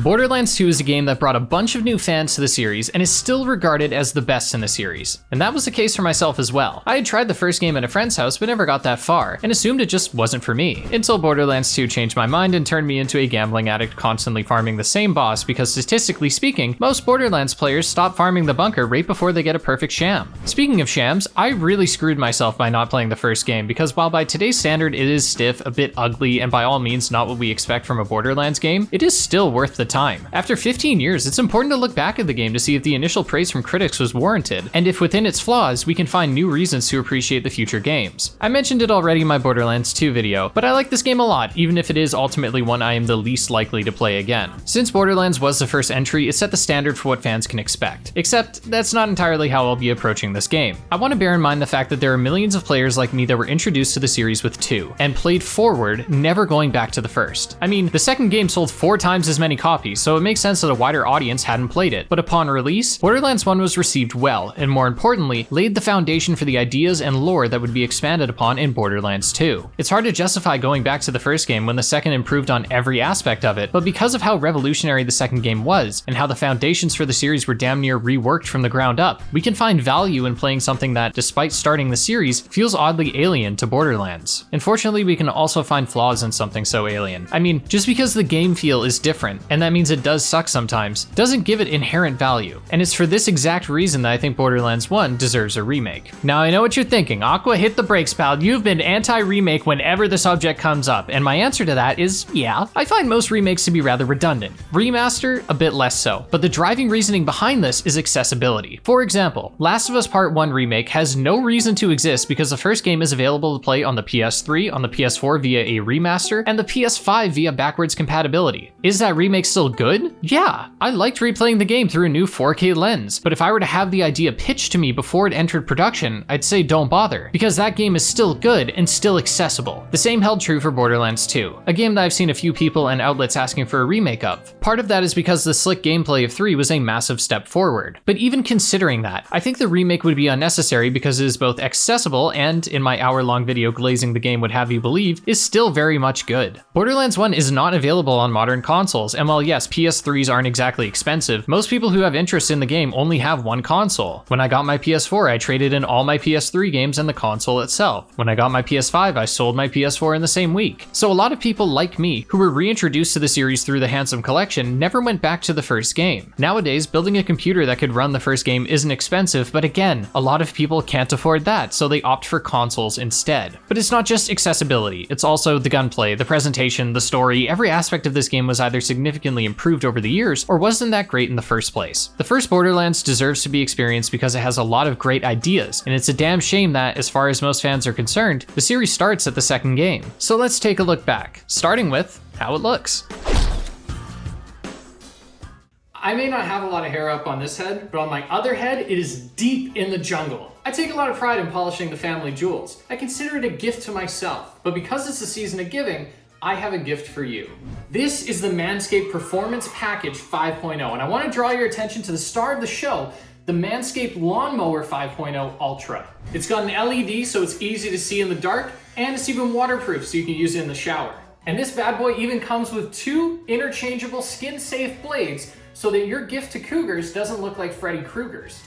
Borderlands 2 is a game that brought a bunch of new fans to the series and is still regarded as the best in the series. And that was the case for myself as well. I had tried the first game at a friend's house but never got that far, and assumed it just wasn't for me, until Borderlands 2 changed my mind and turned me into a gambling addict constantly farming the same boss because statistically speaking, most Borderlands players stop farming the bunker right before they get a perfect sham. Speaking of shams, I really screwed myself by not playing the first game because while by today's standard it is stiff, a bit ugly, and by all means not what we expect from a Borderlands game, it is still worth the time. After 15 years, it's important to look back at the game to see if the initial praise from critics was warranted, and if within its flaws, we can find new reasons to appreciate the future games. I mentioned it already in my Borderlands 2 video, but I like this game a lot, even if it is ultimately one I am the least likely to play again. Since Borderlands was the first entry, it set the standard for what fans can expect. Except, that's not entirely how I'll be approaching this game. I want to bear in mind the fact that there are millions of players like me that were introduced to the series with 2, and played forward, never going back to the first. I mean, the second game sold 4 times as many copies, so it makes sense that a wider audience hadn't played it. But upon release, Borderlands 1 was received well, and more importantly, laid the foundation for the ideas and lore that would be expanded upon in Borderlands 2. It's hard to justify going back to the first game when the second improved on every aspect of it, but because of how revolutionary the second game was, and how the foundations for the series were damn near reworked from the ground up, we can find value in playing something that, despite starting the series, feels oddly alien to Borderlands. Unfortunately, we can also find flaws in something so alien. I mean, just because the game feel is different, and that means it does suck sometimes, doesn't give it inherent value. And it's for this exact reason that I think Borderlands 1 deserves a remake. Now I know what you're thinking, Aqua, hit the brakes, pal. You've been anti-remake whenever the subject comes up, and my answer to that is yeah. I find most remakes to be rather redundant. Remaster, a bit less so, but the driving reasoning behind this is accessibility. For example, Last of Us Part 1 Remake has no reason to exist because the first game is available to play on the PS3, on the PS4 via a remaster, and the PS5 via backwards compatibility. Is that remake still good? Yeah, I liked replaying the game through a new 4K lens, but if I were to have the idea pitched to me before it entered production, I'd say don't bother, because that game is still good and still accessible. The same held true for Borderlands 2, a game that I've seen a few people and outlets asking for a remake of. Part of that is because the slick gameplay of 3 was a massive step forward. But even considering that, I think the remake would be unnecessary because it is both accessible and, in my hour-long video glazing the game would have you believe, is still very much good. Borderlands 1 is not available on modern consoles, and while yes, PS3s aren't exactly expensive, most people who have interest in the game only have one console. When I got my PS4, I traded in all my PS3 games and the console itself. When I got my PS5, I sold my PS4 in the same week. So a lot of people like me, who were reintroduced to the series through the Handsome Collection, never went back to the first game. Nowadays, building a computer that could run the first game isn't expensive, but again, a lot of people can't afford that, so they opt for consoles instead. But it's not just accessibility, it's also the gunplay, the presentation, the story. Every aspect of this game was either significantly improved over the years, or wasn't that great in the first place. The first Borderlands deserves to be experienced because it has a lot of great ideas, and it's a damn shame that, as far as most fans are concerned, the series starts at the second game. So let's take a look back, starting with how it looks. I may not have a lot of hair up on this head, but on my other head, it is deep in the jungle. I take a lot of pride in polishing the family jewels. I consider it a gift to myself, but because it's the season of giving, I have a gift for you. This is the Manscaped Performance Package 5.0, and I want to draw your attention to the star of the show, the Manscaped Lawnmower 5.0 Ultra. It's got an LED so it's easy to see in the dark, and it's even waterproof so you can use it in the shower. And this bad boy even comes with 2 interchangeable skin-safe blades so that your gift to cougars doesn't look like Freddy Krueger's.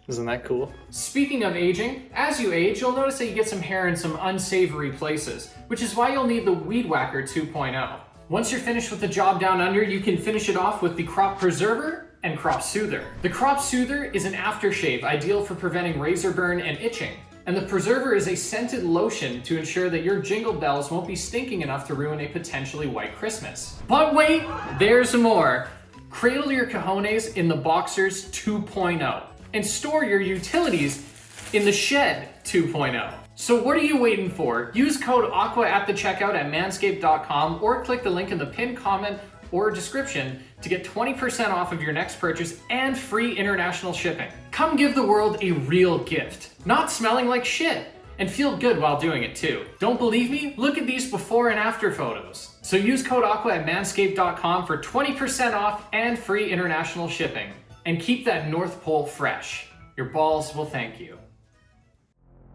Isn't that cool? Speaking of aging, as you age, you'll notice that you get some hair in some unsavory places, which is why you'll need the Weed Whacker 2.0. Once you're finished with the job down under, you can finish it off with the Crop Preserver and Crop Soother. The Crop Soother is an aftershave ideal for preventing razor burn and itching. And the Preserver is a scented lotion to ensure that your jingle bells won't be stinking enough to ruin a potentially white Christmas. But wait, there's more. Cradle your cojones in the Boxers 2.0 and store your utilities in the Shed 2.0. So what are you waiting for? Use code AQUA at the checkout at manscaped.com or click the link in the pinned comment or description to get 20% off of your next purchase and free international shipping. Come give the world a real gift, not smelling like shit, and feel good while doing it too. Don't believe me? Look at these before and after photos. So use code AQUA at manscaped.com for 20% off and free international shipping. And keep that North Pole fresh. Your balls will thank you.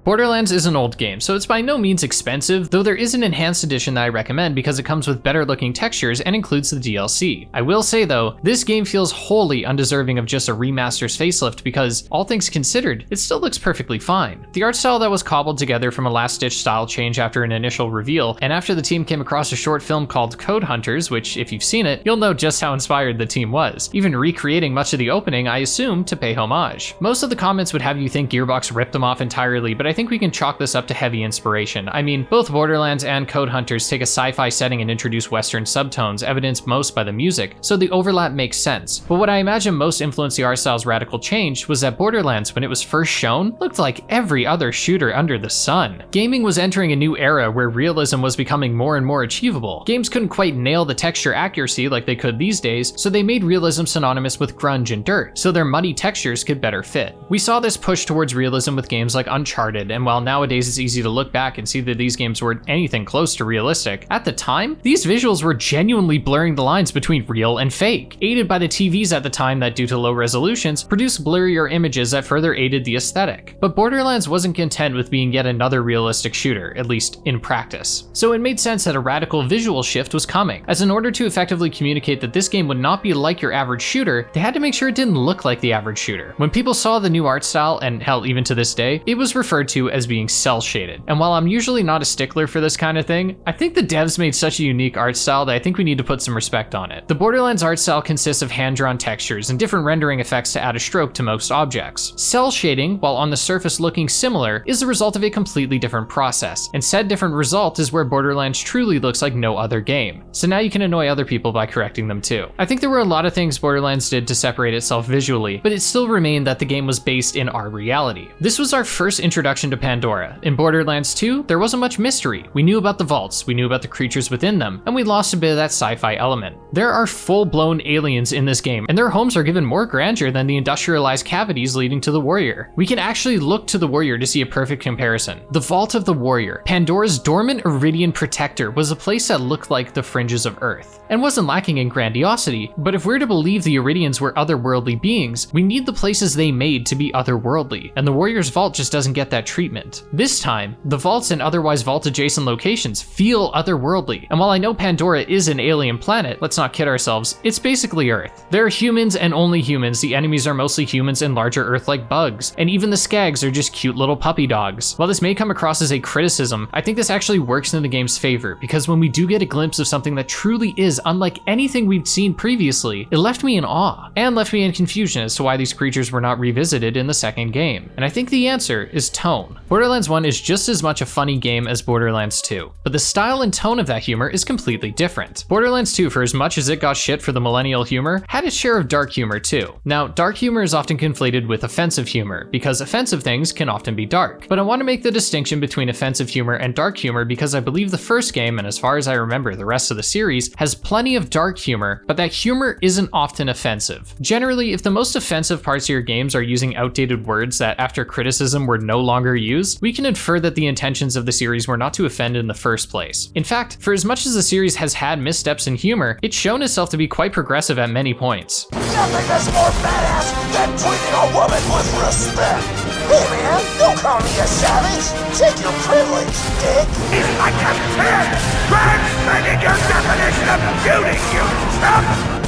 Borderlands is an old game, so it's by no means expensive, though there is an enhanced edition that I recommend because it comes with better looking textures and includes the DLC. I will say though, this game feels wholly undeserving of just a remaster's facelift because, all things considered, it still looks perfectly fine. The art style that was cobbled together from a last-ditch style change after an initial reveal, and after the team came across a short film called Code Hunters, which if you've seen it, you'll know just how inspired the team was, even recreating much of the opening, I assume, to pay homage. Most of the comments would have you think Gearbox ripped them off entirely, but I think we can chalk this up to heavy inspiration. I mean, both Borderlands and Code Hunters take a sci-fi setting and introduce Western subtones, evidenced most by the music, so the overlap makes sense. But what I imagine most influenced the art style's radical change was that Borderlands, when it was first shown, looked like every other shooter under the sun. Gaming was entering a new era where realism was becoming more and more achievable. Games couldn't quite nail the texture accuracy like they could these days, so they made realism synonymous with grunge and dirt, so their muddy textures could better fit. We saw this push towards realism with games like Uncharted, and while nowadays it's easy to look back and see that these games weren't anything close to realistic, at the time, these visuals were genuinely blurring the lines between real and fake, aided by the TVs at the time that, due to low resolutions, produced blurrier images that further aided the aesthetic. But Borderlands wasn't content with being yet another realistic shooter, at least in practice. So it made sense that a radical visual shift was coming, as in order to effectively communicate that this game would not be like your average shooter, they had to make sure it didn't look like the average shooter. When people saw the new art style, and hell, even to this day, it was referred to as being cel-shaded. And while I'm usually not a stickler for this kind of thing, I think the devs made such a unique art style that I think we need to put some respect on it. The Borderlands art style consists of hand-drawn textures and different rendering effects to add a stroke to most objects. Cel shading, while on the surface looking similar, is the result of a completely different process, and said different result is where Borderlands truly looks like no other game. So now you can annoy other people by correcting them too. I think there were a lot of things Borderlands did to separate itself visually, but it still remained that the game was based in our reality. This was our first introduction to Pandora. In Borderlands 2, there wasn't much mystery. We knew about the vaults, we knew about the creatures within them, and we lost a bit of that sci-fi element. There are full-blown aliens in this game, and their homes are given more grandeur than the industrialized cavities leading to the warrior. We can actually look to the warrior to see a perfect comparison. The Vault of the Warrior, Pandora's dormant Iridian protector, was a place that looked like the fringes of Earth, and wasn't lacking in grandiosity, but if we're to believe the Iridians were otherworldly beings, we need the places they made to be otherworldly, and the warrior's vault just doesn't get that treatment. This time, the vaults and otherwise vault-adjacent locations feel otherworldly, and while I know Pandora is an alien planet, let's not kid ourselves, it's basically Earth. There are humans and only humans, the enemies are mostly humans and larger Earth-like bugs, and even the skags are just cute little puppy dogs. While this may come across as a criticism, I think this actually works in the game's favor, because when we do get a glimpse of something that truly is unlike anything we've seen previously, it left me in awe, and left me in confusion as to why these creatures were not revisited in the second game. And I think the answer is tone. Borderlands 1 is just as much a funny game as Borderlands 2, but the style and tone of that humor is completely different. Borderlands 2, for as much as it got shit for the millennial humor, had its share of dark humor too. Now, dark humor is often conflated with offensive humor, because offensive things can often be dark. But I want to make the distinction between offensive humor and dark humor because I believe the first game, and as far as I remember the rest of the series, has plenty of dark humor, but that humor isn't often offensive. Generally, if the most offensive parts of your games are using outdated words that after criticism were no longer used, we can infer that the intentions of the series were not to offend in the first place. In fact, for as much as the series has had missteps in humor, it's shown itself to be quite progressive at many points. Nothing is more badass than treating a woman with respect. Hey man, don't call me a savage. Take your privilege, dick. It's like a kid. Translated your definition of beauty, you chump.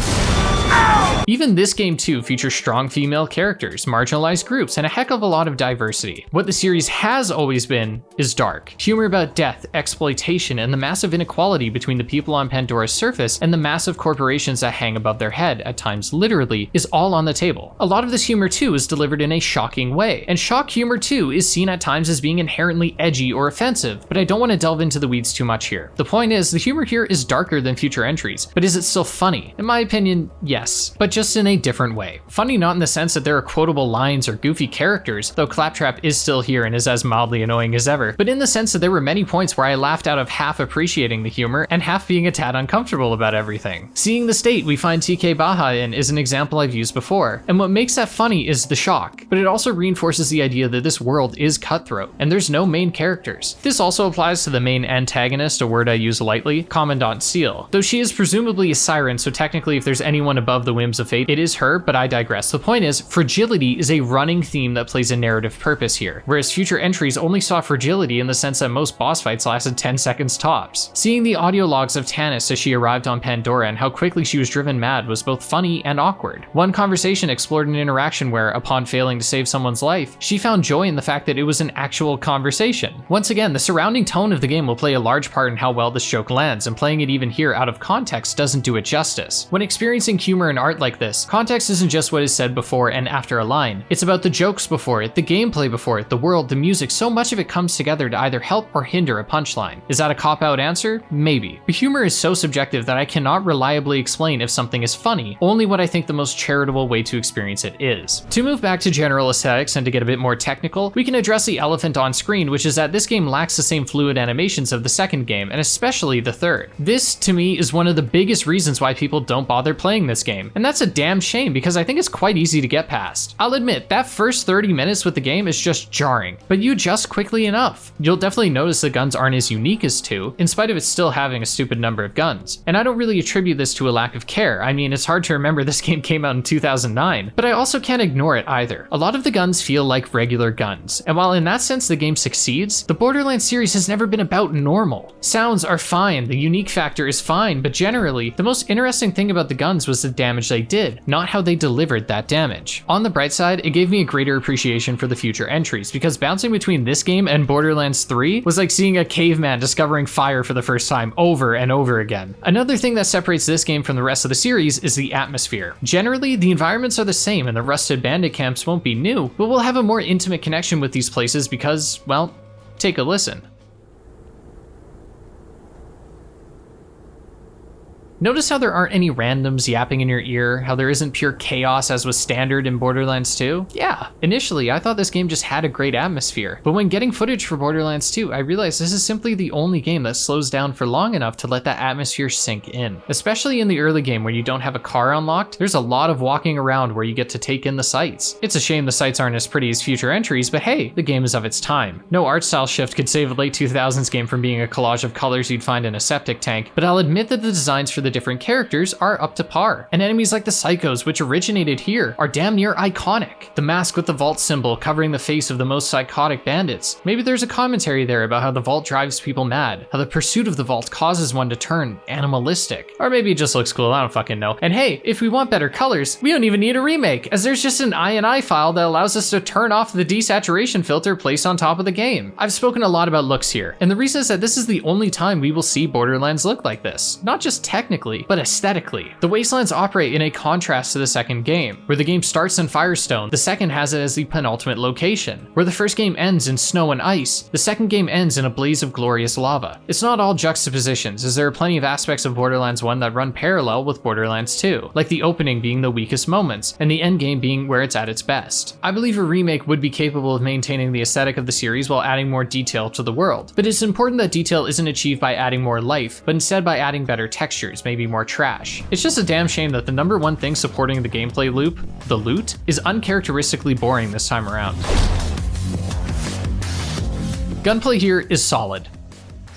Ow! Even this game too features strong female characters, marginalized groups, and a heck of a lot of diversity. What the series has always been is dark. Humor about death, exploitation, and the massive inequality between the people on Pandora's surface and the massive corporations that hang above their head, at times literally, is all on the table. A lot of this humor too is delivered in a shocking way, and shock humor too is seen at times as being inherently edgy or offensive, but I don't want to delve into the weeds too much here. The point is, the humor here is darker than future entries, but is it still funny? In my opinion, yes, but just in a different way. Funny not in the sense that there are quotable lines or goofy characters, though Claptrap is still here and is as mildly annoying as ever, but in the sense that there were many points where I laughed out of half appreciating the humor and half being a tad uncomfortable about everything. Seeing the state we find TK Baha in is an example I've used before, and what makes that funny is the shock, but it also reinforces the idea that this world is cutthroat, and there's no main characters. This also applies to the main antagonist, a word I use lightly, Commandant Seal. Though she is presumably a siren, so technically if there's anyone above the whims of fate say it is her, but I digress. The point is, fragility is a running theme that plays a narrative purpose here, whereas future entries only saw fragility in the sense that most boss fights lasted 10 seconds tops. Seeing the audio logs of Tannis as she arrived on Pandora and how quickly she was driven mad was both funny and awkward. One conversation explored an interaction where, upon failing to save someone's life, she found joy in the fact that it was an actual conversation. Once again, the surrounding tone of the game will play a large part in how well this joke lands, and playing it even here out of context doesn't do it justice. When experiencing humor and art like this, context isn't just what is said before and after a line, it's about the jokes before it, the gameplay before it, the world, the music. So much of it comes together to either help or hinder a punchline. Is that a cop-out answer? Maybe. But humor is so subjective that I cannot reliably explain if something is funny, only what I think the most charitable way to experience it is. To move back to general aesthetics and to get a bit more technical, we can address the elephant on screen, which is that this game lacks the same fluid animations of the second game, and especially the third. This, to me, is one of the biggest reasons why people don't bother playing this game, and that's a damn shame because I think it's quite easy to get past. I'll admit, that first 30 minutes with the game is just jarring, but you adjust quickly enough. You'll definitely notice the guns aren't as unique as 2, in spite of it still having a stupid number of guns. And I don't really attribute this to a lack of care. I mean, it's hard to remember this game came out in 2009, but I also can't ignore it either. A lot of the guns feel like regular guns, and while in that sense the game succeeds, the Borderlands series has never been about normal. Sounds are fine, the unique factor is fine, but generally, the most interesting thing about the guns was the damage they did, not how they delivered that damage. On the bright side, it gave me a greater appreciation for the future entries, because bouncing between this game and Borderlands 3 was like seeing a caveman discovering fire for the first time over and over again. Another thing that separates this game from the rest of the series is the atmosphere. Generally, the environments are the same and the rusted bandit camps won't be new, but we'll have a more intimate connection with these places because, well, take a listen. Notice how there aren't any randoms yapping in your ear, how there isn't pure chaos as was standard in Borderlands 2? Yeah, initially I thought this game just had a great atmosphere, but when getting footage for Borderlands 2, I realized this is simply the only game that slows down for long enough to let that atmosphere sink in. Especially in the early game where you don't have a car unlocked, there's a lot of walking around where you get to take in the sights. It's a shame the sights aren't as pretty as future entries, but hey, the game is of its time. No art style shift could save a late 2000s game from being a collage of colors you'd find in a septic tank, but I'll admit that the designs for the different characters are up to par, and enemies like the Psychos, which originated here, are damn near iconic. The mask with the vault symbol covering the face of the most psychotic bandits. Maybe there's a commentary there about how the vault drives people mad, how the pursuit of the vault causes one to turn animalistic. Or maybe it just looks cool, I don't fucking know. And hey, if we want better colors, we don't even need a remake, as there's just an INI file that allows us to turn off the desaturation filter placed on top of the game. I've spoken a lot about looks here, and the reason is that this is the only time we will see Borderlands look like this. Not just technically, but aesthetically. The wastelands operate in a contrast to the second game. Where the game starts in Firestone, the second has it as the penultimate location. Where the first game ends in snow and ice, the second game ends in a blaze of glorious lava. It's not all juxtapositions, as there are plenty of aspects of Borderlands 1 that run parallel with Borderlands 2, like the opening being the weakest moments, and the endgame being where it's at its best. I believe a remake would be capable of maintaining the aesthetic of the series while adding more detail to the world, but it's important that detail isn't achieved by adding more life, but instead by adding better textures, maybe more trash. It's just a damn shame that the number one thing supporting the gameplay loop, the loot, is uncharacteristically boring this time around. Gunplay here is solid.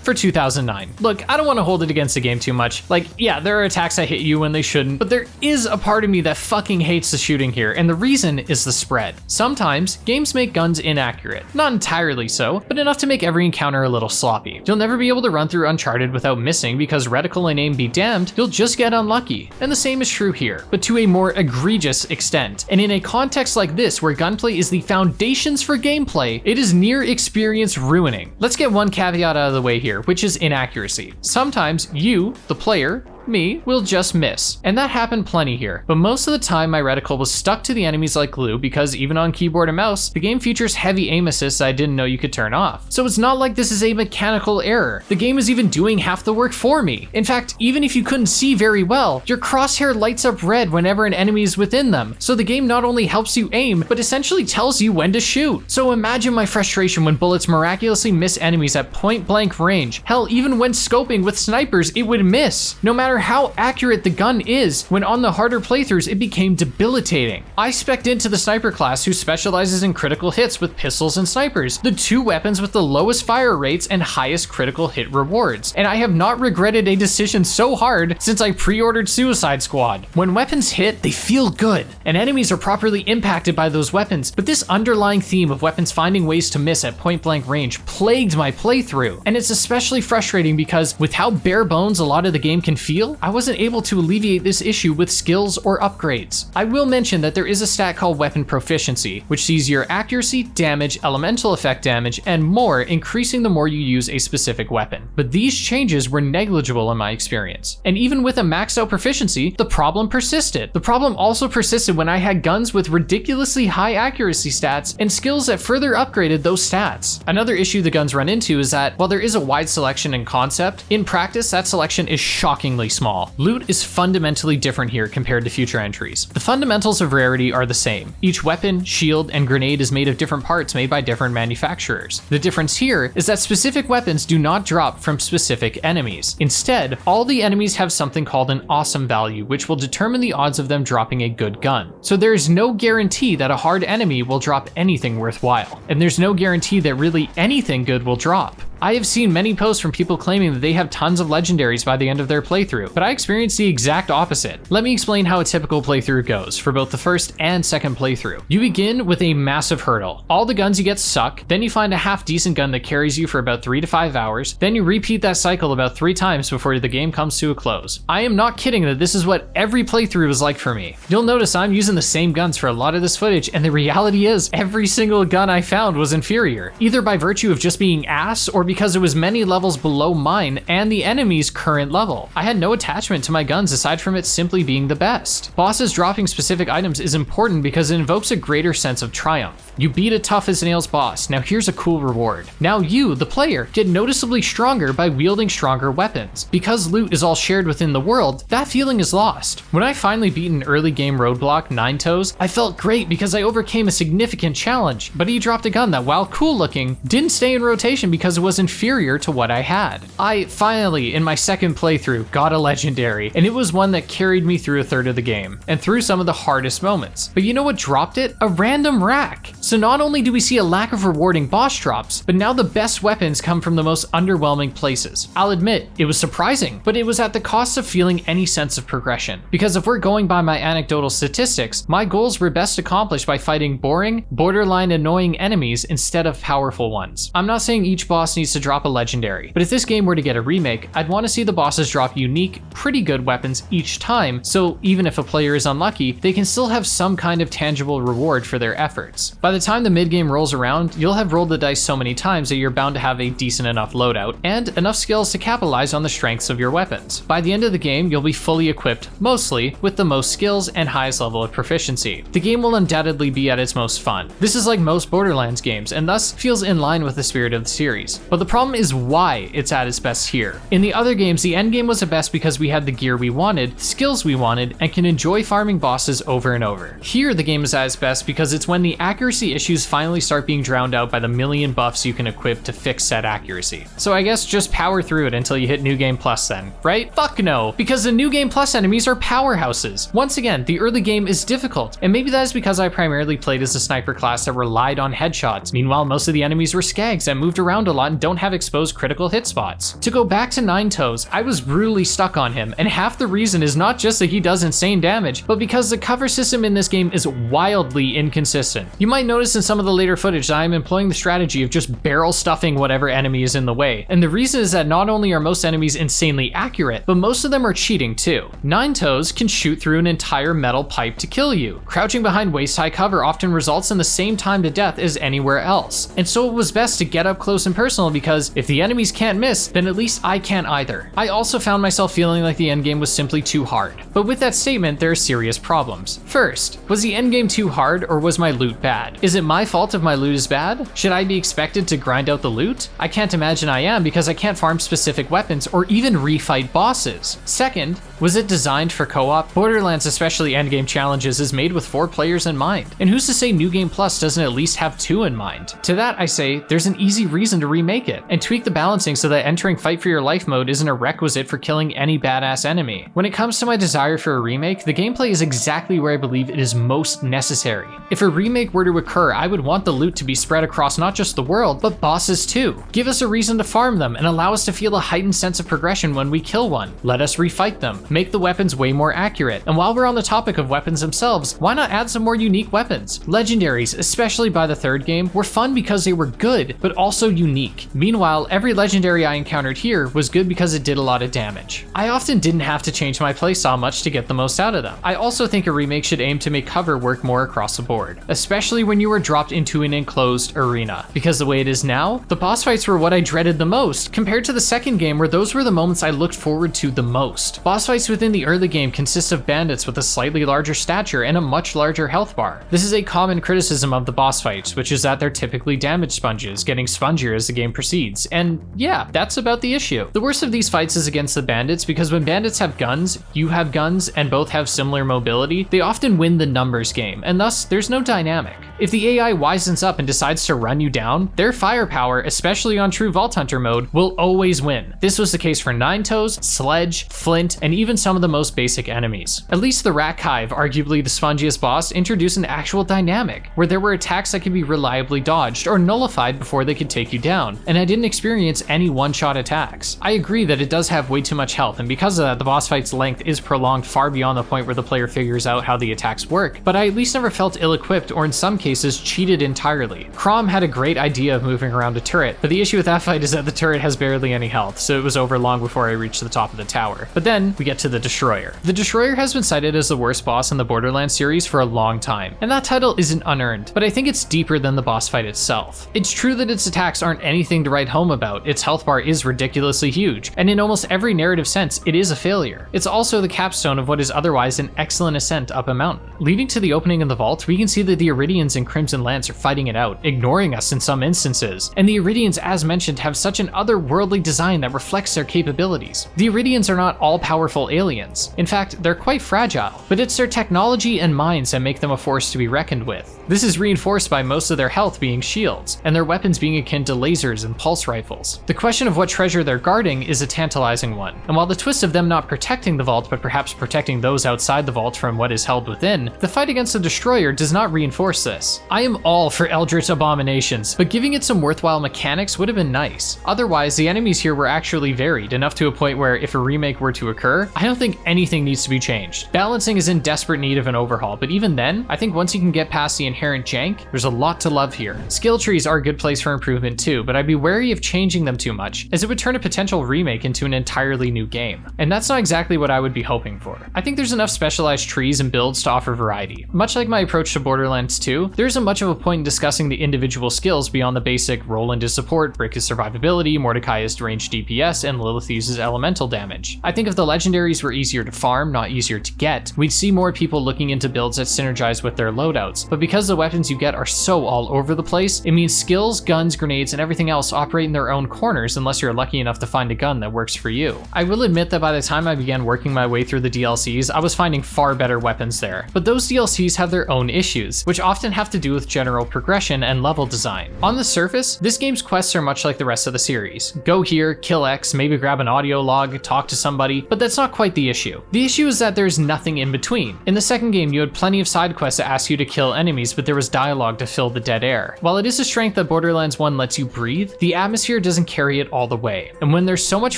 For 2009. Look, I don't want to hold it against the game too much. Like, yeah, there are attacks that hit you when they shouldn't, but there is a part of me that fucking hates the shooting here, and the reason is the spread. Sometimes, games make guns inaccurate. Not entirely so, but enough to make every encounter a little sloppy. You'll never be able to run through Uncharted without missing because reticle and aim be damned, you'll just get unlucky. And the same is true here, but to a more egregious extent. And in a context like this, where gunplay is the foundations for gameplay, it is near experience ruining. Let's get one caveat out of the way here, which is inaccuracy. Sometimes you, the player, me, will just miss. And that happened plenty here. But most of the time my reticle was stuck to the enemies like glue because even on keyboard and mouse, the game features heavy aim assists I didn't know you could turn off. So it's not like this is a mechanical error. The game is even doing half the work for me. In fact, even if you couldn't see very well, your crosshair lights up red whenever an enemy is within them. So the game not only helps you aim, but essentially tells you when to shoot. So imagine my frustration when bullets miraculously miss enemies at point blank range. Hell, even when scoping with snipers, it would miss. No matter matter how accurate the gun is, when on the harder playthroughs it became debilitating. I spec'd into the sniper class who specializes in critical hits with pistols and snipers, the two weapons with the lowest fire rates and highest critical hit rewards, and I have not regretted a decision so hard since I pre-ordered Suicide Squad. When weapons hit, they feel good, and enemies are properly impacted by those weapons, but this underlying theme of weapons finding ways to miss at point blank range plagued my playthrough, and it's especially frustrating because with how bare bones a lot of the game can feel, I wasn't able to alleviate this issue with skills or upgrades. I will mention that there is a stat called weapon proficiency, which sees your accuracy, damage, elemental effect damage, and more increasing the more you use a specific weapon. But these changes were negligible in my experience. And even with a maxed out proficiency, the problem persisted. The problem also persisted when I had guns with ridiculously high accuracy stats and skills that further upgraded those stats. Another issue the guns run into is that while there is a wide selection in concept, in practice that selection is shockingly small. Loot is fundamentally different here compared to future entries. The fundamentals of rarity are the same. Each weapon, shield, and grenade is made of different parts made by different manufacturers. The difference here is that specific weapons do not drop from specific enemies. Instead, all the enemies have something called an awesome value, which will determine the odds of them dropping a good gun. So there is no guarantee that a hard enemy will drop anything worthwhile, and there's no guarantee that really anything good will drop. I have seen many posts from people claiming that they have tons of legendaries by the end of their playthrough, but I experienced the exact opposite. Let me explain how a typical playthrough goes for both the first and second playthrough. You begin with a massive hurdle. All the guns you get suck, then you find a half decent gun that carries you for about 3 to 5 hours, then you repeat that cycle about 3 times before the game comes to a close. I am not kidding that this is what every playthrough is like for me. You'll notice I'm using the same guns for a lot of this footage, and the reality is every single gun I found was inferior, either by virtue of just being ass or because it was many levels below mine and the enemy's current level. I had no attachment to my guns aside from it simply being the best. Bosses dropping specific items is important because it invokes a greater sense of triumph. You beat a tough as nails boss, now here's a cool reward. Now you, the player, get noticeably stronger by wielding stronger weapons. Because loot is all shared within the world, that feeling is lost. When I finally beat an early game roadblock, Nine Toes, I felt great because I overcame a significant challenge, but he dropped a gun that, while cool looking, didn't stay in rotation because it was inferior to what I had. I finally, in my second playthrough, got a legendary, and it was one that carried me through a third of the game, and through some of the hardest moments. But you know what dropped it? A random rack. So not only do we see a lack of rewarding boss drops, but now the best weapons come from the most underwhelming places. I'll admit, it was surprising, but it was at the cost of feeling any sense of progression. Because if we're going by my anecdotal statistics, my goals were best accomplished by fighting boring, borderline annoying enemies instead of powerful ones. I'm not saying each boss needs to drop a legendary, but if this game were to get a remake, I'd want to see the bosses drop unique, pretty good weapons each time, so even if a player is unlucky, they can still have some kind of tangible reward for their efforts. By the time the mid-game rolls around, you'll have rolled the dice so many times that you're bound to have a decent enough loadout, and enough skills to capitalize on the strengths of your weapons. By the end of the game, you'll be fully equipped, mostly, with the most skills and highest level of proficiency. The game will undoubtedly be at its most fun. This is like most Borderlands games, and thus feels in line with the spirit of the series. But the problem is why it's at its best here. In the other games, the endgame was the best because we had the gear we wanted, skills we wanted, and can enjoy farming bosses over and over. Here, the game is at its best because it's when the accuracy issues finally start being drowned out by the million buffs you can equip to fix said accuracy. So I guess just power through it until you hit New Game Plus then, right? Fuck no, because the New Game Plus enemies are powerhouses. Once again, the early game is difficult, and maybe that is because I primarily played as a sniper class that relied on headshots. Meanwhile, most of the enemies were skags that moved around a lot and don't have exposed critical hit spots. To go back to Nine Toes, I was brutally stuck on him, and half the reason is not just that he does insane damage, but because the cover system in this game is wildly inconsistent. You might notice in some of the later footage that I am employing the strategy of just barrel stuffing whatever enemy is in the way, and the reason is that not only are most enemies insanely accurate, but most of them are cheating too. Nine Toes can shoot through an entire metal pipe to kill you. Crouching behind waist-high cover often results in the same time to death as anywhere else, and so it was best to get up close and personal because if the enemies can't miss, then at least I can't either. I also found myself feeling like the endgame was simply too hard. But with that statement, there are serious problems. First, was the endgame too hard or was my loot bad? Is it my fault if my loot is bad? Should I be expected to grind out the loot? I can't imagine I am because I can't farm specific weapons or even refight bosses. Second, was it designed for co-op? Borderlands, especially endgame challenges, is made with 4 players in mind. And who's to say New Game Plus doesn't at least have 2 in mind? To that I say, there's an easy reason to remake like it, and tweak the balancing so that entering fight for your life mode isn't a requisite for killing any badass enemy. When it comes to my desire for a remake, the gameplay is exactly where I believe it is most necessary. If a remake were to occur, I would want the loot to be spread across not just the world, but bosses too. Give us a reason to farm them and allow us to feel a heightened sense of progression when we kill one. Let us refight them, make the weapons way more accurate, and while we're on the topic of weapons themselves, why not add some more unique weapons? Legendaries, especially by the third game, were fun because they were good, but also unique. Meanwhile, every legendary I encountered here was good because it did a lot of damage. I often didn't have to change my playstyle much to get the most out of them. I also think a remake should aim to make cover work more across the board, especially when you were dropped into an enclosed arena. Because the way it is now, the boss fights were what I dreaded the most, compared to the second game where those were the moments I looked forward to the most. Boss fights within the early game consist of bandits with a slightly larger stature and a much larger health bar. This is a common criticism of the boss fights, which is that they're typically damage sponges, getting spongier as the game proceeds, and yeah, that's about the issue. The worst of these fights is against the bandits, because when bandits have guns, you have guns, and both have similar mobility, they often win the numbers game, and thus there's no dynamic. If the AI wisens up and decides to run you down, their firepower, especially on true Vault Hunter mode, will always win. This was the case for Nine Toes, Sledge, Flint, and even some of the most basic enemies. At least the Rat Hive, arguably the spongiest boss, introduced an actual dynamic, where there were attacks that could be reliably dodged or nullified before they could take you down, and I didn't experience any one-shot attacks. I agree that it does have way too much health, and because of that, the boss fight's length is prolonged far beyond the point where the player figures out how the attacks work, but I at least never felt ill-equipped or in some cases cheated entirely. Chrom had a great idea of moving around a turret, but the issue with that fight is that the turret has barely any health, so it was over long before I reached the top of the tower. But then we get to the Destroyer. The Destroyer has been cited as the worst boss in the Borderlands series for a long time, and that title isn't unearned, but I think it's deeper than the boss fight itself. It's true that its attacks aren't anything to write home about, its health bar is ridiculously huge, and in almost every narrative sense, it is a failure. It's also the capstone of what is otherwise an excellent ascent up a mountain. Leading to the opening of the vault, we can see that the Iridians and Crimson Lance are fighting it out, ignoring us in some instances, and the Iridians, as mentioned, have such an otherworldly design that reflects their capabilities. The Iridians are not all-powerful aliens. In fact, they're quite fragile, but it's their technology and minds that make them a force to be reckoned with. This is reinforced by most of their health being shields, and their weapons being akin to lasers and pulse rifles. The question of what treasure they're guarding is a tantalizing one, and while the twist of them not protecting the vault but perhaps protecting those outside the vault from what is held within, the fight against the Destroyer does not reinforce this. I am all for Eldritch Abominations, but giving it some worthwhile mechanics would have been nice. Otherwise, the enemies here were actually varied, enough to a point where if a remake were to occur, I don't think anything needs to be changed. Balancing is in desperate need of an overhaul, but even then, I think once you can get past the inherent jank, there's a lot to love here. Skill trees are a good place for improvement too, but I'd be wary of changing them too much, as it would turn a potential remake into an entirely new game. And that's not exactly what I would be hoping for. I think there's enough specialized trees and builds to offer variety. Much like my approach to Borderlands 2, there isn't much of a point in discussing the individual skills beyond the basic Roland is support, Brick is survivability, Mordecai is ranged DPS, and Lilith uses elemental damage. I think if the legendaries were easier to farm, not easier to get, we'd see more people looking into builds that synergize with their loadouts, but because the weapons you get are so all over the place, it means skills, guns, grenades, and everything else operate in their own corners unless you're lucky enough to find a gun that works for you. I will admit that by the time I began working my way through the DLCs, I was finding far better weapons there, but those DLCs have their own issues, which often have to do with general progression and level design. On the surface, this game's quests are much like the rest of the series. Go here, kill X, maybe grab an audio log, talk to somebody, but that's not quite the issue. The issue is that there's nothing in between. In the second game, you had plenty of side quests that asked you to kill enemies, but there was dialogue to fill the dead air. While it is a strength that Borderlands 1 lets you breathe, the atmosphere doesn't carry it all the way. And when there's so much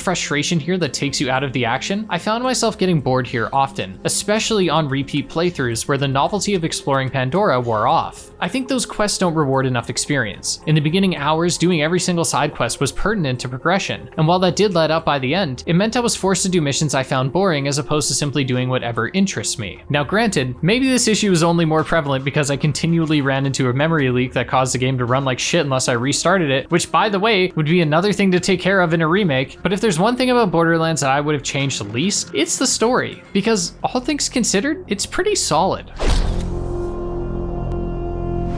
frustration here that takes you out of the action, I found myself getting bored here often, especially on repeat playthroughs where the novelty of exploring Pandora wore off. I think those quests don't reward enough experience. In the beginning hours, doing every single side quest was pertinent to progression, and while that did let up by the end, it meant I was forced to do missions I found boring as opposed to simply doing whatever interests me. Now granted, maybe this issue is only more prevalent because I continually ran into a memory leak that caused the game to run like shit unless I restarted it, which by the way, would be another thing to take care of in a remake, but if there's one thing about Borderlands that I would have changed the least, it's the story, because all things considered, it's pretty solid.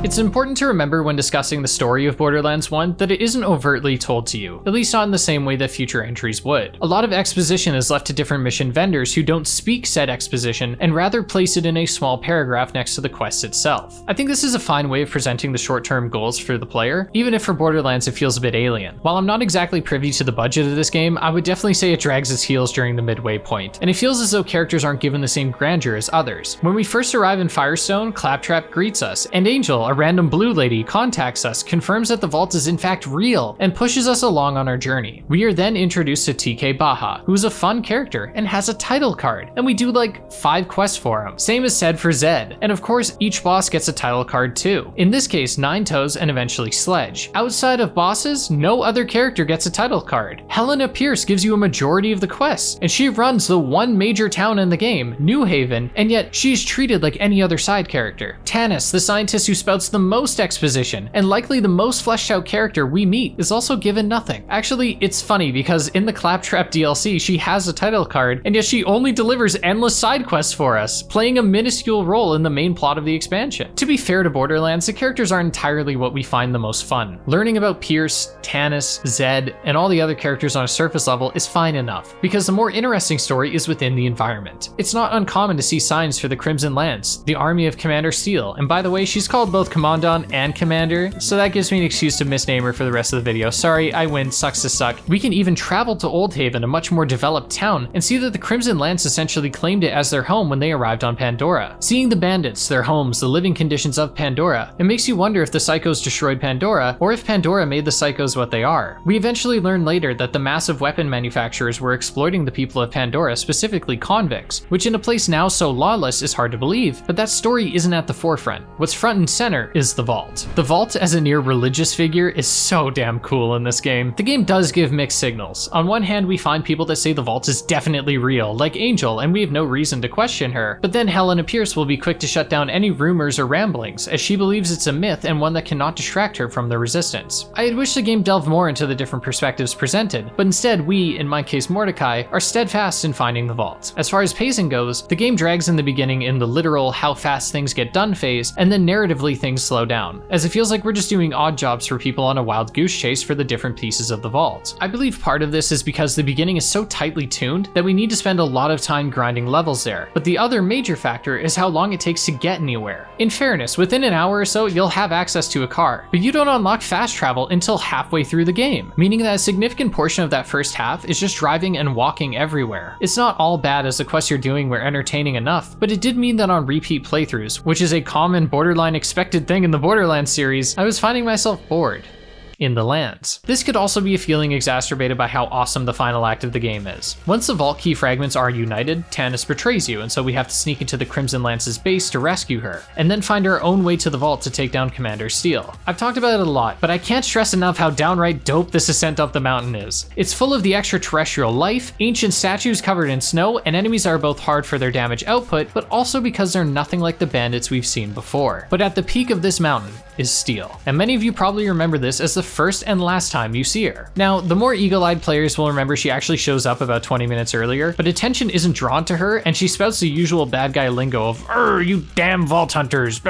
It's important to remember when discussing the story of Borderlands 1 that it isn't overtly told to you, at least not in the same way that future entries would. A lot of exposition is left to different mission vendors who don't speak said exposition and rather place it in a small paragraph next to the quest itself. I think this is a fine way of presenting the short-term goals for the player, even if for Borderlands it feels a bit alien. While I'm not exactly privy to the budget of this game, I would definitely say it drags its heels during the midway point, and it feels as though characters aren't given the same grandeur as others. When we first arrive in Firestone, Claptrap greets us, and Angel, a random blue lady, contacts us, confirms that the vault is in fact real, and pushes us along on our journey. We are then introduced to TK Baha, who is a fun character and has a title card, and we do like 5 quests for him. Same is said for Zed, and of course each boss gets a title card too. In this case, Nine Toes and eventually Sledge. Outside of bosses, no other character gets a title card. Helena Pierce gives you a majority of the quests, and she runs the one major town in the game, New Haven, and yet she's treated like any other side character. Tanis, the scientist who spouts the most exposition, and likely the most fleshed out character we meet, is also given nothing. Actually, it's funny because in the Claptrap DLC, she has a title card, and yet she only delivers endless side quests for us, playing a minuscule role in the main plot of the expansion. To be fair to Borderlands, the characters aren't entirely what we find the most fun. Learning about Pierce, Tanis, Zed, and all the other characters on a surface level is fine enough, because the more interesting story is within the environment. It's not uncommon to see signs for the Crimson Lance, the army of Commander Steel, and by the way, she's called both Commandant and Commander, so that gives me an excuse to misname her for the rest of the video. Sorry, I win, sucks to suck. We can even travel to Old Haven, a much more developed town, and see that the Crimson Lance essentially claimed it as their home when they arrived on Pandora. Seeing the bandits, their homes, the living conditions of Pandora, it makes you wonder if the Psychos destroyed Pandora, or if Pandora made the Psychos what they are. We eventually learn later that the massive weapon manufacturers were exploiting the people of Pandora, specifically convicts, which in a place now so lawless is hard to believe, but that story isn't at the forefront. What's front and center is the vault. The vault as a near religious figure is so damn cool in this game. The game does give mixed signals. On one hand, we find people that say the vault is definitely real, like Angel, and we have no reason to question her, but then Helena Pierce will be quick to shut down any rumors or ramblings, as she believes it's a myth and one that cannot distract her from the resistance. I had wished the game delved more into the different perspectives presented, but instead we, in my case Mordecai, are steadfast in finding the vault. As far as pacing goes, the game drags in the beginning in the literal how fast things get done phase, and then narratively things slow down, as it feels like we're just doing odd jobs for people on a wild goose chase for the different pieces of the vault. I believe part of this is because the beginning is so tightly tuned that we need to spend a lot of time grinding levels there, but the other major factor is how long it takes to get anywhere. In fairness, within an hour or so you'll have access to a car, but you don't unlock fast travel until halfway through the game, meaning that a significant portion of that first half is just driving and walking everywhere. It's not all bad as the quests you're doing were entertaining enough, but it did mean that on repeat playthroughs, which is a common borderline expected thing in the Borderlands series, I was finding myself bored in the lands. This could also be a feeling exacerbated by how awesome the final act of the game is. Once the vault key fragments are united, Tanis betrays you, and so we have to sneak into the Crimson Lance's base to rescue her, and then find our own way to the vault to take down Commander Steel. I've talked about it a lot, but I can't stress enough how downright dope this ascent up the mountain is. It's full of the extraterrestrial life, ancient statues covered in snow, and enemies are both hard for their damage output, but also because they're nothing like the bandits we've seen before. But at the peak of this mountain is Steel, and many of you probably remember this as the first and last time you see her. Now, the more eagle-eyed players will remember she actually shows up about 20 minutes earlier, but attention isn't drawn to her, and she spouts the usual bad guy lingo of, you damn vault hunters,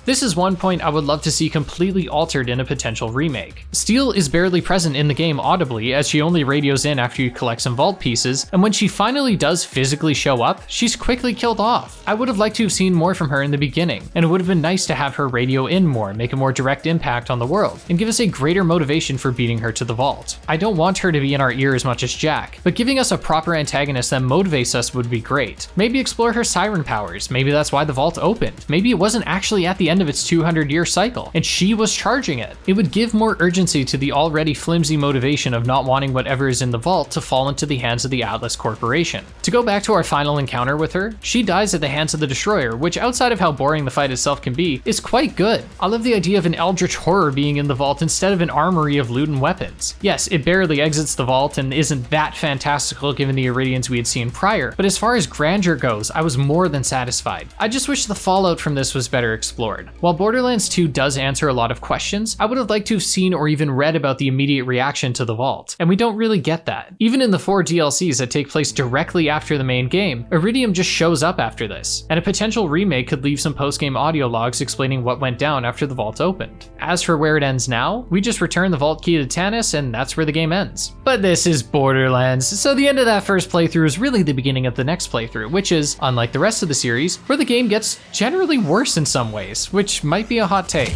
This is one point I would love to see completely altered in a potential remake. Steel is barely present in the game audibly, as she only radios in after you collect some vault pieces, and when she finally does physically show up, she's quickly killed off. I would have liked to have seen more from her in the beginning, and it would have been nice to have her radio in more, make a more direct impact on the world, and give us a greater motivation for beating her to the vault. I don't want her to be in our ear as much as Jack, but giving us a proper antagonist that motivates us would be great. Maybe explore her siren powers, maybe that's why the vault opened. Maybe it wasn't actually at the end of its 200-year cycle, and she was charging it. It would give more urgency to the already flimsy motivation of not wanting whatever is in the vault to fall into the hands of the Atlas Corporation. To go back to our final encounter with her, she dies at the hands of the Destroyer, which outside of how boring the fight itself can be, is quite good. I love the idea of an eldritch horror being in the vault instead of an armory of loot and weapons. Yes, it barely exits the vault and isn't that fantastical given the Iridians we had seen prior, but as far as grandeur goes, I was more than satisfied. I just wish the fallout from this was better explored. While Borderlands 2 does answer a lot of questions, I would have liked to have seen or even read about the immediate reaction to the vault, and we don't really get that. Even in the 4 DLCs that take place directly after the main game, Iridium just shows up after this, and a potential remake could leave some post-game audio logs explaining what went down after the vault vault opened. As for where it ends now, we just return the vault key to Tannis and that's where the game ends. But this is Borderlands, so the end of that first playthrough is really the beginning of the next playthrough, which is, unlike the rest of the series, where the game gets generally worse in some ways, which might be a hot take.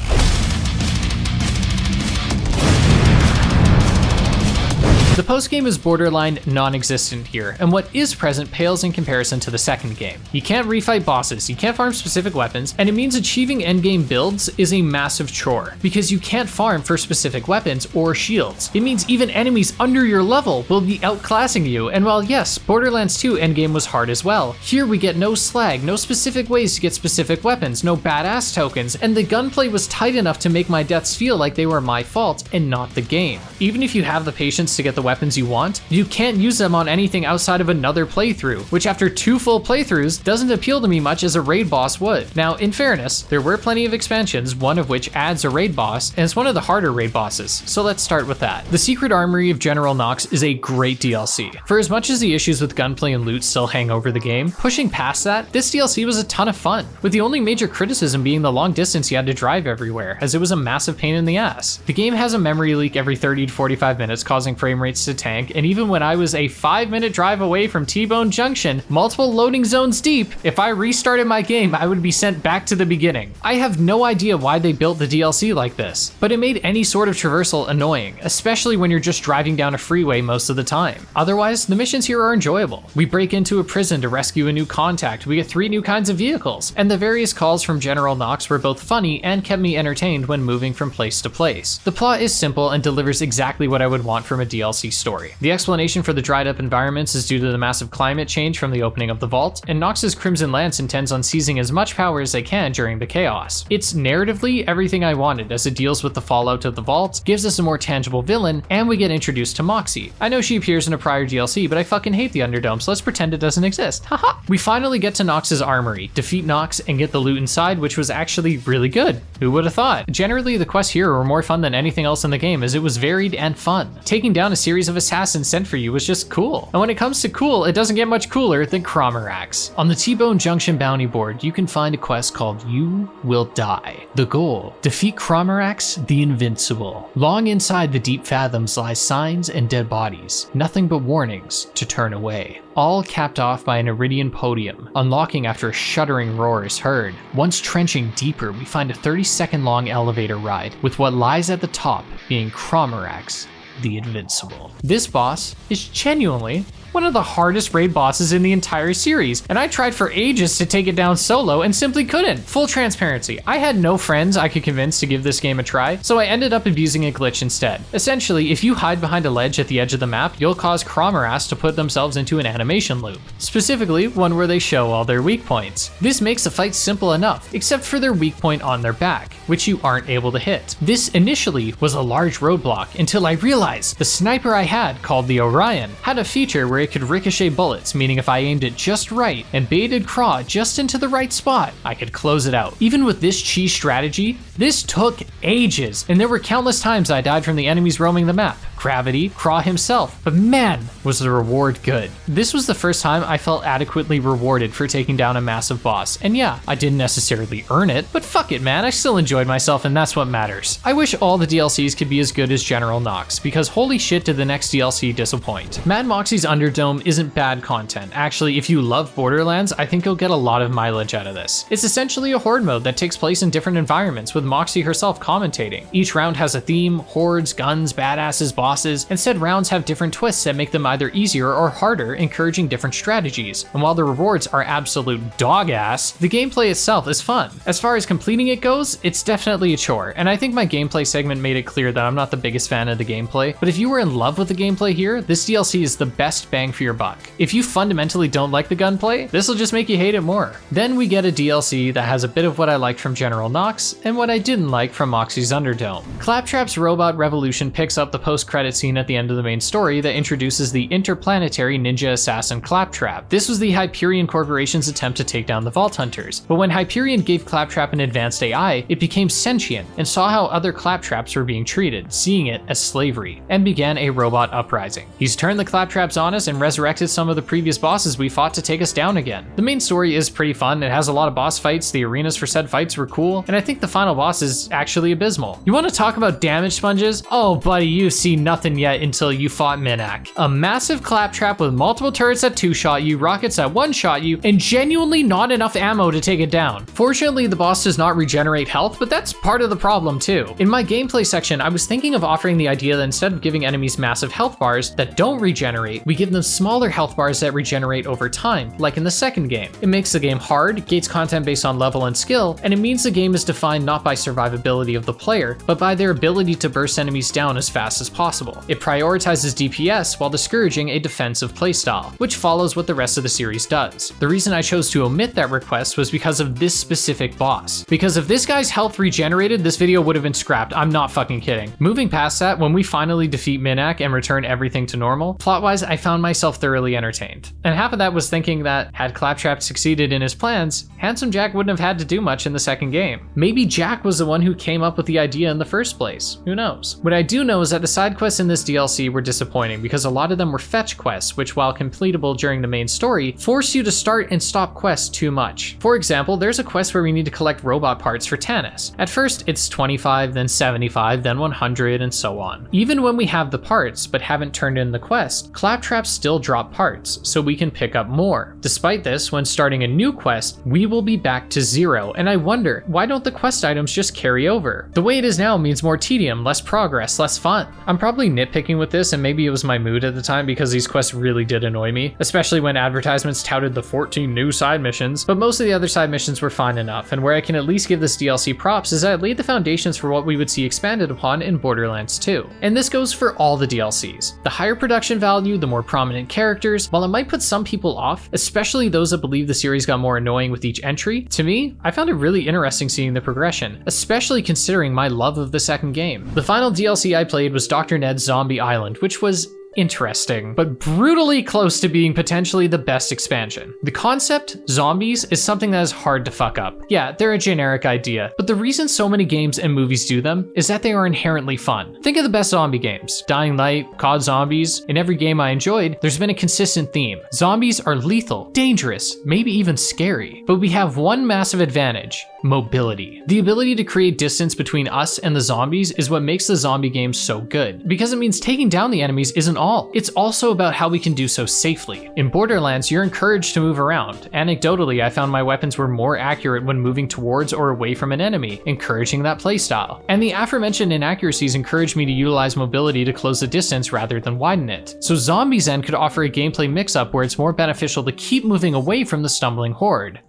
The post-game is borderline non-existent here, and what is present pales in comparison to the second game. You can't refight bosses, you can't farm specific weapons, and it means achieving endgame builds is a massive chore, because you can't farm for specific weapons or shields. It means even enemies under your level will be outclassing you, and while yes, Borderlands 2 endgame was hard as well, here we get no slag, no specific ways to get specific weapons, no badass tokens, and the gunplay was tight enough to make my deaths feel like they were my fault and not the game. Even if you have the patience to get the weapons you want, you can't use them on anything outside of another playthrough, which after 2 full playthroughs doesn't appeal to me much as a raid boss would. Now, in fairness, there were plenty of expansions, one of which adds a raid boss, and it's one of the harder raid bosses, so let's start with that. The Secret Armory of General Knox is a great DLC. For as much as the issues with gunplay and loot still hang over the game, pushing past that, this DLC was a ton of fun, with the only major criticism being the long distance you had to drive everywhere, as it was a massive pain in the ass. The game has a memory leak every 30 to 45 minutes, causing frame rates to tank, and even when I was a 5-minute drive away from T-Bone Junction, multiple loading zones deep, if I restarted my game, I would be sent back to the beginning. I have no idea why they built the DLC like this, but it made any sort of traversal annoying, especially when you're just driving down a freeway most of the time. Otherwise, the missions here are enjoyable. We break into a prison to rescue a new contact, we get 3 new kinds of vehicles, and the various calls from General Knox were both funny and kept me entertained when moving from place to place. The plot is simple and delivers exactly what I would want from a DLC story. The explanation for the dried up environments is due to the massive climate change from the opening of the vault, and Nox's Crimson Lance intends on seizing as much power as they can during the chaos. It's narratively everything I wanted, as it deals with the fallout of the vault, gives us a more tangible villain, and we get introduced to Moxie. I know she appears in a prior DLC, but I fucking hate the Underdome, so let's pretend it doesn't exist. Haha! We finally get to Nox's armory, defeat Nox, and get the loot inside, which was actually really good. Who would have thought? Generally, the quests here were more fun than anything else in the game, as it was varied and fun. Taking down a series of assassins sent for you was just cool. And when it comes to cool, it doesn't get much cooler than Crommerax. On the T-Bone Junction bounty board, you can find a quest called You Will Die. The goal: defeat Crommerax the Invincible. Long inside the deep fathoms lie signs and dead bodies, nothing but warnings to turn away. All capped off by an iridian podium, unlocking after a shuddering roar is heard. Once trenching deeper, we find a 30-second long elevator ride, with what lies at the top being Crommerax the Invincible. This boss is genuinely one of the hardest raid bosses in the entire series, and I tried for ages to take it down solo and simply couldn't. Full transparency, I had no friends I could convince to give this game a try, so I ended up abusing a glitch instead. Essentially, if you hide behind a ledge at the edge of the map, you'll cause Crommerax to put themselves into an animation loop. Specifically, one where they show all their weak points. This makes the fight simple enough, except for their weak point on their back, which you aren't able to hit. This initially was a large roadblock until I realized the sniper I had, called the Orion, had a feature where it could ricochet bullets, meaning if I aimed it just right and baited Craw just into the right spot, I could close it out. Even with this cheese strategy, this took ages, and there were countless times I died from the enemies roaming the map. Gravity, Craw himself, but man, was the reward good. This was the first time I felt adequately rewarded for taking down a massive boss, and yeah, I didn't necessarily earn it, but fuck it man, I still enjoyed myself and that's what matters. I wish all the DLCs could be as good as General Knox, because holy shit did the next DLC disappoint. Mad Moxie's Underdome isn't bad content. Actually, if you love Borderlands, I think you'll get a lot of mileage out of this. It's essentially a horde mode that takes place in different environments, with Moxie herself commentating. Each round has a theme, hordes, guns, badasses, bosses, and said rounds have different twists that make them either easier or harder, encouraging different strategies. And while the rewards are absolute dog ass, the gameplay itself is fun. As far as completing it goes, it's definitely a chore, and I think my gameplay segment made it clear that I'm not the biggest fan of the gameplay, but if you were in love with the gameplay here, this DLC is the best bang for your buck. If you fundamentally don't like the gunplay, this will just make you hate it more. Then we get a DLC that has a bit of what I liked from General Knox and what I didn't like from Moxie's Underdome. Claptrap's Robot Revolution picks up the post-credits credit scene at the end of the main story that introduces the interplanetary ninja assassin Claptrap. This was the Hyperion Corporation's attempt to take down the Vault Hunters, but when Hyperion gave Claptrap an advanced AI, it became sentient and saw how other Claptraps were being treated, seeing it as slavery, and began a robot uprising. He's turned the Claptraps on us and resurrected some of the previous bosses we fought to take us down again. The main story is pretty fun, it has a lot of boss fights, the arenas for said fights were cool, and I think the final boss is actually abysmal. You want to talk about damage sponges? Oh buddy, you see nothing yet until you fought Minak. A massive Claptrap with multiple turrets that two-shot you, rockets that one-shot you, and genuinely not enough ammo to take it down. Fortunately, the boss does not regenerate health, but that's part of the problem too. In my gameplay section, I was thinking of offering the idea that instead of giving enemies massive health bars that don't regenerate, we give them smaller health bars that regenerate over time, like in the second game. It makes the game hard, gates content based on level and skill, and it means the game is defined not by survivability of the player, but by their ability to burst enemies down as fast as possible. It prioritizes DPS while discouraging a defensive playstyle, which follows what the rest of the series does. The reason I chose to omit that request was because of this specific boss. Because if this guy's health regenerated, this video would have been scrapped, I'm not fucking kidding. Moving past that, when we finally defeat Minak and return everything to normal, plot-wise I found myself thoroughly entertained. And half of that was thinking that, had Claptrap succeeded in his plans, Handsome Jack wouldn't have had to do much in the second game. Maybe Jack was the one who came up with the idea in the first place, who knows? What I do know is that the side quests in this DLC were disappointing because a lot of them were fetch quests, which while completable during the main story, force you to start and stop quests too much. For example, there's a quest where we need to collect robot parts for Tannis. At first, it's 25, then 75, then 100, and so on. Even when we have the parts, but haven't turned in the quest, Claptraps still drop parts, so we can pick up more. Despite this, when starting a new quest, we will be back to 0, and I wonder, why don't the quest items just carry over? The way it is now means more tedium, less progress, less fun. I'm probably nitpicking with this, and maybe it was my mood at the time because these quests really did annoy me, especially when advertisements touted the 14 new side missions, but most of the other side missions were fine enough, and where I can at least give this DLC props is that it laid the foundations for what we would see expanded upon in Borderlands 2. And this goes for all the DLCs. The higher production value, the more prominent characters, while it might put some people off, especially those that believe the series got more annoying with each entry, to me, I found it really interesting seeing the progression, especially considering my love of the second game. The final DLC I played was Dr. Ned's Zombie Island, which was interesting, but brutally close to being potentially the best expansion. The concept, zombies, is something that is hard to fuck up. Yeah, they're a generic idea, but the reason so many games and movies do them is that they are inherently fun. Think of the best zombie games. Dying Light, COD Zombies. In every game I enjoyed, there's been a consistent theme. Zombies are lethal, dangerous, maybe even scary. But we have one massive advantage: mobility. The ability to create distance between us and the zombies is what makes the zombie games so good, because it means taking down the enemies isn't all. It's also about how we can do so safely. In Borderlands, you're encouraged to move around. Anecdotally, I found my weapons were more accurate when moving towards or away from an enemy, encouraging that playstyle. And the aforementioned inaccuracies encouraged me to utilize mobility to close the distance rather than widen it. So Zombies End could offer a gameplay mix-up where it's more beneficial to keep moving away from the stumbling horde.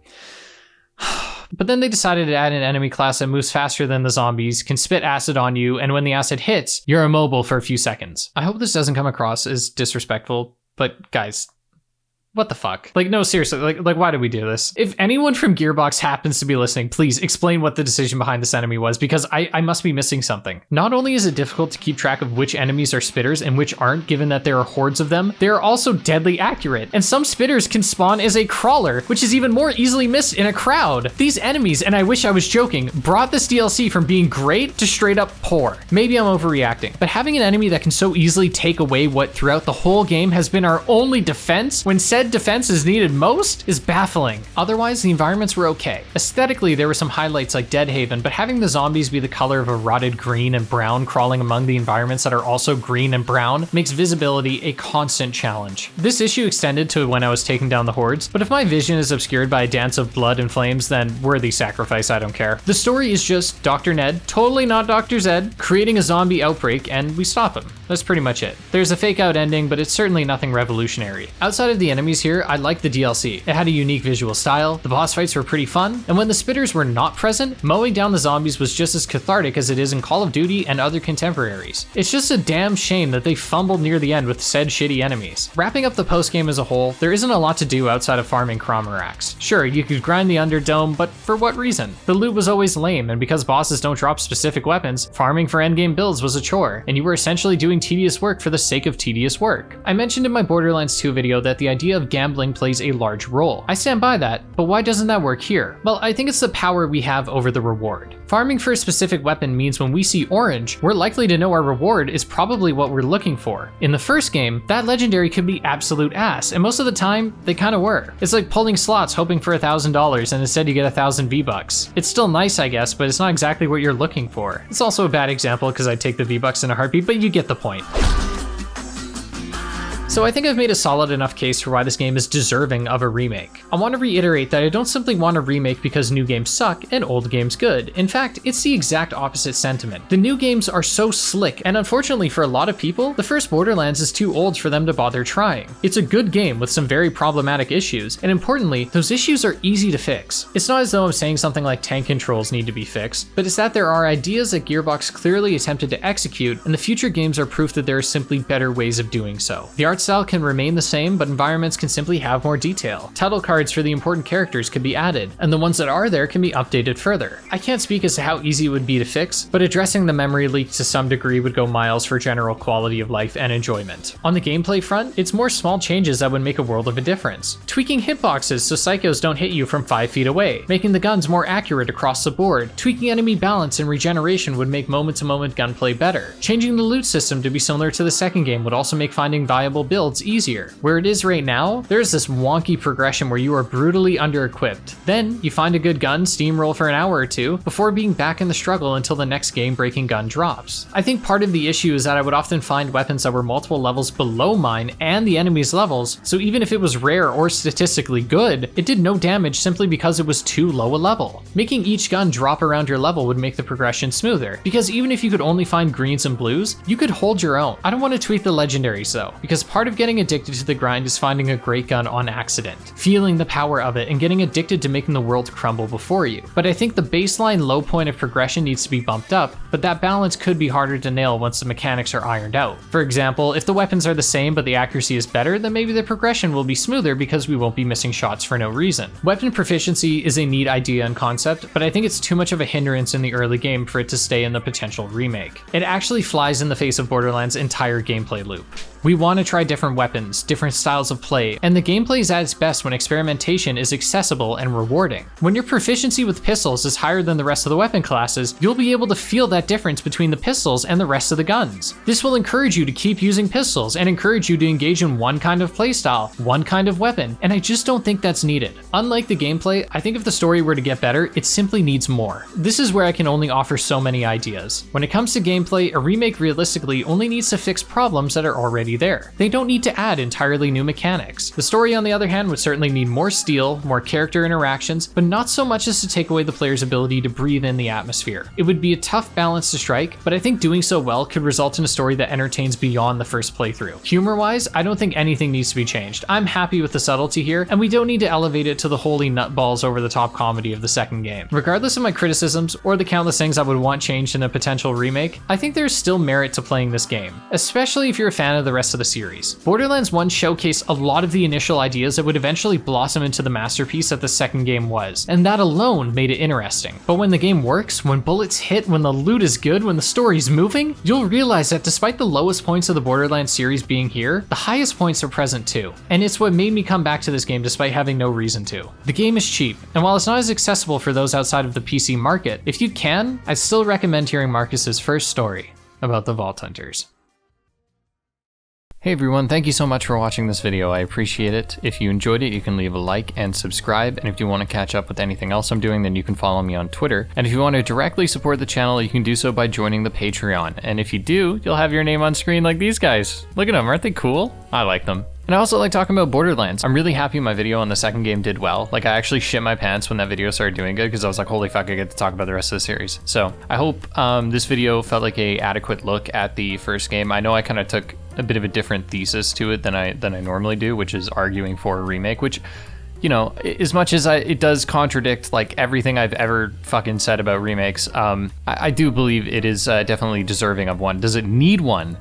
But then they decided to add an enemy class that moves faster than the zombies, can spit acid on you, and when the acid hits, you're immobile for a few seconds. I hope this doesn't come across as disrespectful, but guys, what the fuck? Like, no, seriously, like why did we do this? If anyone from Gearbox happens to be listening, please explain what the decision behind this enemy was, because I must be missing something. Not only is it difficult to keep track of which enemies are spitters and which aren't, given that there are hordes of them, they are also deadly accurate. And some spitters can spawn as a crawler, which is even more easily missed in a crowd. These enemies, and I wish I was joking, brought this DLC from being great to straight up poor. Maybe I'm overreacting, but having an enemy that can so easily take away what throughout the whole game has been our only defense when said defense is needed most is baffling. Otherwise, the environments were okay. Aesthetically, there were some highlights like Deadhaven, but having the zombies be the color of a rotted green and brown crawling among the environments that are also green and brown makes visibility a constant challenge. This issue extended to when I was taking down the hordes, but if my vision is obscured by a dance of blood and flames, then worthy sacrifice, I don't care. The story is just Dr. Ned, totally not Dr. Zed, creating a zombie outbreak, and we stop him. That's pretty much it. There's a fake out ending, but it's certainly nothing revolutionary. Outside of the enemies here, I liked the DLC. It had a unique visual style, the boss fights were pretty fun, and when the spitters were not present, mowing down the zombies was just as cathartic as it is in Call of Duty and other contemporaries. It's just a damn shame that they fumbled near the end with said shitty enemies. Wrapping up the post-game as a whole, there isn't a lot to do outside of farming Cromerax. Sure, you could grind the Underdome, but for what reason? The loot was always lame, and because bosses don't drop specific weapons, farming for endgame builds was a chore, and you were essentially doing doing tedious work for the sake of tedious work. I mentioned in my Borderlands 2 video that the idea of gambling plays a large role. I stand by that, but why doesn't that work here? Well, I think it's the power we have over the reward. Farming for a specific weapon means when we see orange, we're likely to know our reward is probably what we're looking for. In the first game, that legendary could be absolute ass, and most of the time, they kinda were. It's like pulling slots hoping for $1,000 and instead you get 1,000 V-Bucks. It's still nice, I guess, but it's not exactly what you're looking for. It's also a bad example because I'd take the V-Bucks in a heartbeat, but you get the point. So I think I've made a solid enough case for why this game is deserving of a remake. I want to reiterate that I don't simply want a remake because new games suck and old games good. In fact, it's the exact opposite sentiment. The new games are so slick, and unfortunately for a lot of people, the first Borderlands is too old for them to bother trying. It's a good game with some very problematic issues, and importantly, those issues are easy to fix. It's not as though I'm saying something like tank controls need to be fixed, but it's that there are ideas that Gearbox clearly attempted to execute, and the future games are proof that there are simply better ways of doing so. The art style can remain the same, but environments can simply have more detail. Title cards for the important characters could be added, and the ones that are there can be updated further. I can't speak as to how easy it would be to fix, but addressing the memory leak to some degree would go miles for general quality of life and enjoyment. On the gameplay front, it's more small changes that would make a world of a difference. Tweaking hitboxes so psychos don't hit you from 5 feet away, making the guns more accurate across the board, tweaking enemy balance and regeneration would make moment-to-moment gunplay better. Changing the loot system to be similar to the second game would also make finding viable builds easier. Where it is right now, there's this wonky progression where you are brutally under-equipped. Then, you find a good gun, steamroll for an hour or two, before being back in the struggle until the next game-breaking gun drops. I think part of the issue is that I would often find weapons that were multiple levels below mine and the enemy's levels, so even if it was rare or statistically good, it did no damage simply because it was too low a level. Making each gun drop around your level would make the progression smoother, because even if you could only find greens and blues, you could hold your own. I don't want to tweak the legendaries though, because part of getting addicted to the grind is finding a great gun on accident, feeling the power of it, and getting addicted to making the world crumble before you. But I think the baseline low point of progression needs to be bumped up, but that balance could be harder to nail once the mechanics are ironed out. For example, if the weapons are the same but the accuracy is better, then maybe the progression will be smoother because we won't be missing shots for no reason. Weapon proficiency is a neat idea and concept, but I think it's too much of a hindrance in the early game for it to stay in the potential remake. It actually flies in the face of Borderlands' entire gameplay loop. We want to try different weapons, different styles of play, and the gameplay is at its best when experimentation is accessible and rewarding. When your proficiency with pistols is higher than the rest of the weapon classes, you'll be able to feel that difference between the pistols and the rest of the guns. This will encourage you to keep using pistols and encourage you to engage in one kind of playstyle, one kind of weapon, and I just don't think that's needed. Unlike the gameplay, I think if the story were to get better, it simply needs more. This is where I can only offer so many ideas. When it comes to gameplay, a remake realistically only needs to fix problems that are already there. They don't need to add entirely new mechanics. The story, on the other hand, would certainly need more steel, more character interactions, but not so much as to take away the player's ability to breathe in the atmosphere. It would be a tough balance to strike, but I think doing so well could result in a story that entertains beyond the first playthrough. Humor-wise, I don't think anything needs to be changed. I'm happy with the subtlety here, and we don't need to elevate it to the holy nutballs over-the-top comedy of the second game. Regardless of my criticisms, or the countless things I would want changed in a potential remake, I think there's still merit to playing this game, especially if you're a fan of the rest of the series. Borderlands 1 showcased a lot of the initial ideas that would eventually blossom into the masterpiece that the second game was, and that alone made it interesting. But when the game works, when bullets hit, when the loot is good, when the story's moving, you'll realize that despite the lowest points of the Borderlands series being here, the highest points are present too. And it's what made me come back to this game despite having no reason to. The game is cheap, and while it's not as accessible for those outside of the PC market, if you can, I'd still recommend hearing Marcus's first story about the Vault Hunters. Hey everyone, thank you so much for watching this video. I appreciate it. If you enjoyed it, you can leave a like and subscribe. And if you want to catch up with anything else I'm doing, then you can follow me on Twitter. And if you want to directly support the channel, you can do so by joining the Patreon. And if you do, you'll have your name on screen like these guys. Look at them, aren't they cool? I like them. And I also like talking about Borderlands. I'm really happy my video on the second game did well. Like, I actually shit my pants when that video started doing good because I was like, holy fuck, I get to talk about the rest of the series. So I hope this video felt like a adequate look at the first game. I know I kind of took a bit of a different thesis to it than I normally do, which is arguing for a remake, which, you know, as much as it does contradict like everything I've ever fucking said about remakes, I do believe it is definitely deserving of one. Does it need one?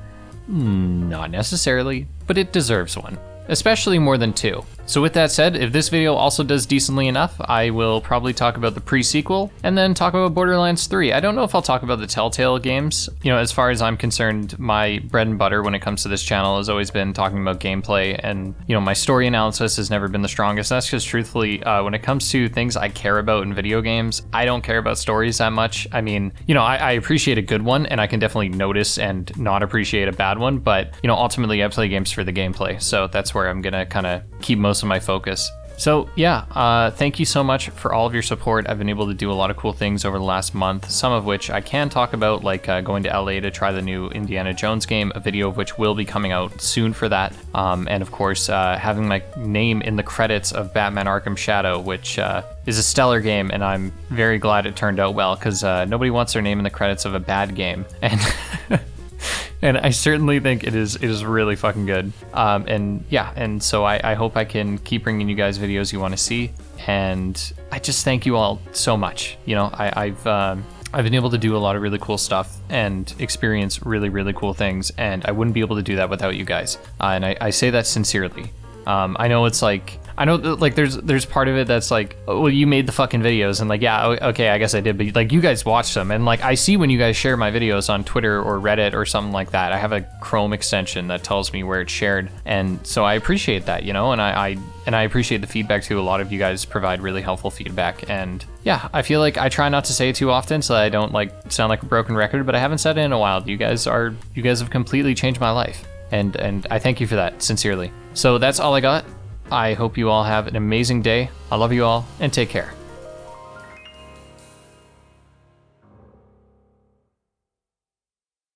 Not necessarily, but it deserves one, especially more than two. So with that said, if this video also does decently enough, I will probably talk about the pre-sequel and then talk about Borderlands 3. I don't know if I'll talk about the Telltale games. You know, as far as I'm concerned, my bread and butter when it comes to this channel has always been talking about gameplay, and you know, my story analysis has never been the strongest. That's because truthfully, when it comes to things I care about in video games, I don't care about stories that much. I mean, you know, I appreciate a good one, and I can definitely notice and not appreciate a bad one, but you know, ultimately I play games for the gameplay, so that's where I'm gonna kind of keep most of my focus. So yeah, thank you so much for all of your support. I've been able to do a lot of cool things over the last month, some of which I can talk about, like going to LA to try the new Indiana Jones game, a video of which will be coming out soon for that. And of course, having my name in the credits of Batman Arkham Shadow, which is a stellar game, and I'm very glad it turned out well, because nobody wants their name in the credits of a bad game. And and I certainly think it is really fucking good. And yeah, and so I hope I can keep bringing you guys videos you want to see. And I just thank you all so much. You know, I've been able to do a lot of really cool stuff and experience really, really cool things, and I wouldn't be able to do that without you guys. And I say that sincerely. I know it's like, I know like there's part of it that's like, oh, well, you made the fucking videos, and like, yeah, okay, I guess I did, but like you guys watched them, and like I see when you guys share my videos on Twitter or Reddit or something like that. I have a Chrome extension that tells me where it's shared, and so I appreciate that, you know, and I appreciate the feedback too. A lot of you guys provide really helpful feedback, and yeah, I feel like I try not to say it too often so that I don't like sound like a broken record, but I haven't said it in a while. You guys have completely changed my life, and I thank you for that sincerely. So that's all I got. I hope you all have an amazing day. I love you all, and take care.